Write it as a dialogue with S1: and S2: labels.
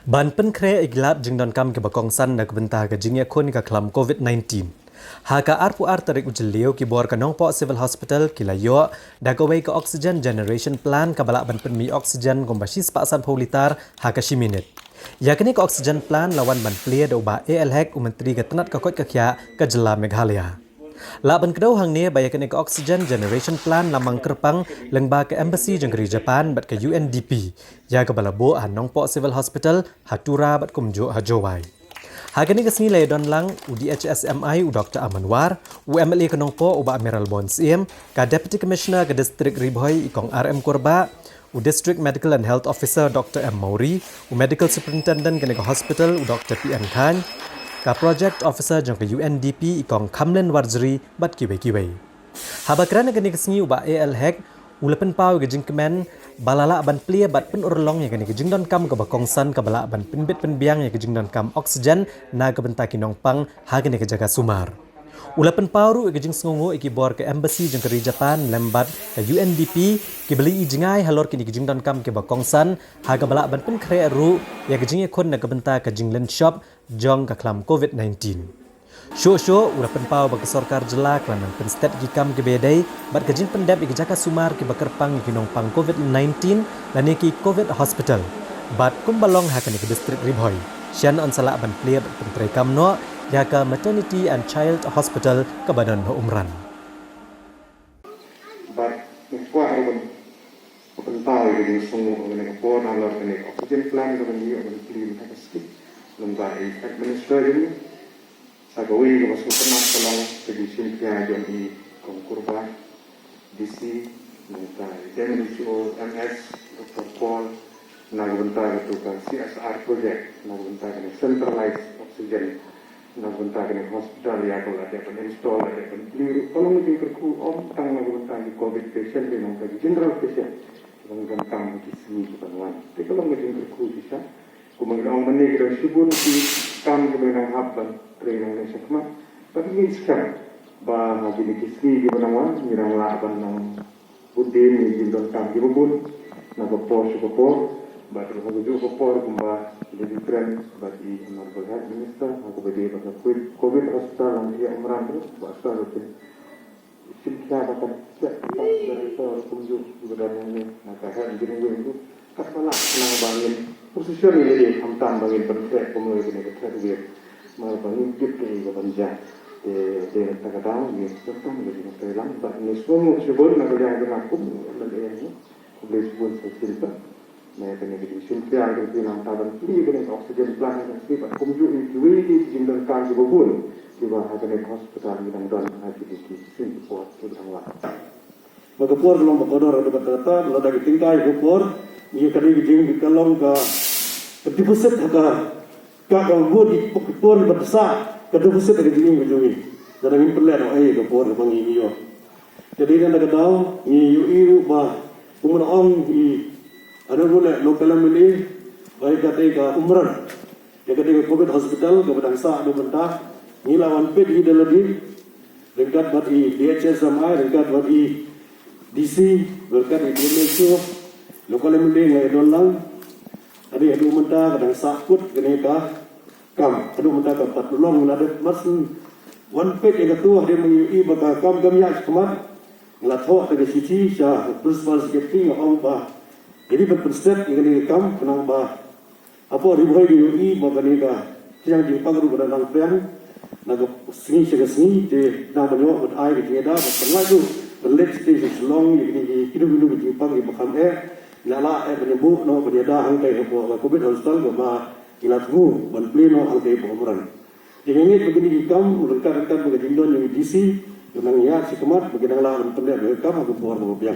S1: Ban pen kre iglap jing don kam ke bakongsan na kebentah ke jingya kun ke kelam COVID-19. Haka arpu tarik ujeliu ki bor ke nongpok civil hospital kilayo da kawai ke oxygen generation plan ke balak ban pen mi oxygen gombasi sepaksan paulitar haka shiminit. Yakni ke oxygen plan lawan ban plia da ubah ALHEC umenteri ke tenat ke kot ke kya ke jela Meghalaya. Laban kedau hang ni bayakan ke oxygen generation plan lamang kerpang lengba ke embassy jengkeri Japan bat ke UNDP ya ke balabo nongpok civil hospital hatura bat kumjo hajowai. Hagani kesni lay don lang UDHSMI Dr. Amanwar UMLA ke nongpok uba Amiral Bonsim ka Deputy Commissioner ke Distrik Riboy ikong RM Korba District Medical and Health Officer Dr. M. Mauri Medical Superintendent ke hospital Dr. P.N. Khan ka Project Officer jong ke UNDP ikong Kamlen Warzri bat kiwei-kiwei. Habakran ke kesni uba ALHEC ulapan pau ke jingkemen balala ban plia bat pen urlong ya ke jingdon kam ke bakongsan ke balak ban penbit penbiang ya ke jingdon kam oksigen na ke bentaki nongpang ha ke jaga sumar. Ulapan pau ke jing sengungu iki bor ke embassy jeng ke Japan lembat ke UNDP ki beli jingai halor ke jingdon kam ke bakongsan ha ke balak ban pen kre ru ya ke jing kon na ke benta ke jinglen shop jong ke kelam COVID-19. Show ulapan pau bagi sorkar jela kerana penstet gikam ke bedai bat kejing pendap ke jaka sumar ke bakerpang ke nongpang COVID-19 dan ke COVID hospital bat kumbalong hakan ke distrik Riboy sian on salak ban plia bat pentrai kamno ya ke maternity and child hospital ke badan umran
S2: bat kuah open pau ke jing sungu ke pon alor ke oxygen plan ke ni open plia ke skip lembar administration Sagawi ke masuk penat tolong kedisian kia jombi kongkurba DC mentai dan DCO MS Dr. Paul nak bentar itu kan CSR project nak bentar ini centralized oxygen nak bentar ini hospital ya kalau ada pen install ada pen clear kalau mungkin kerku tang nak bentar di COVID patient di nongkai general patient kalau tentang di sini bukan tapi kalau mungkin kerku bisa kemudian menik dan subun di kam kemudian haban training ni sekmat tapi ini sekarang bah lagi di kisni di mana mirang laban nang budin ni jindon kam di bubun na bapor bah terus aku juga bapor kumba jadi trend bagi honorable health minister aku bagi pada COVID hospital yang dia umran tu bahasa itu simple apa cek dari itu kunjung sebenarnya ni nak health engineering itu kasalah nang bangin posisi ni jadi hamtam bangin perfect pemulai ini betul dia maupun hidup ke banja de takadang ni serta menjadi Thailand tak ni semua sebut nak yang aku dan ini boleh sebut cerita mereka ni di sini ada di lantaran ini dengan oksigen plan yang sifat kumju itu di jindal kan di bubun di bawah ada hospital yang dan haji di sini buat sedang lah bagapur belum bakodor ada kata kalau dari tingkai bagapur ia kali di kalong ke dipuset ke kalau buat di pokor besar, kedua pusat ada di ujungnya. Jadi ini perlu ada pokor bagi ini. Jadi kan ada tahu ini bah umrah ada boleh lokal milih baik kata umrah, ya kata COVID hospital kepada sah ada benda ini lawan pet ini lagi dekat bagi DHSMI dekat bagi DC dekat Indonesia lokal milih ngai dolang ada yang benda kadang sakut kenapa kam aduh minta dapat tolong ada masin one page yang ketua dia mengui baka kam yak kemat ngatho ada sisi sah principal secretary ngau bah jadi berpersep ini kam kenang bah apa riboy di UI baka ni ka yang di pagru pada nang priang naga sini sini de na banyo bad ai di da pernah tu belet stage long di hidup di pag di bakam lala penyembuh no penyeda hang kai COVID hospital ba ilatmu ban pleno ang kay pumuran. Jadi begini ikam rekan-rekan bagi jindon yang DC dengan ya si kemat bagi nang lawan pendek kam aku buat mobil.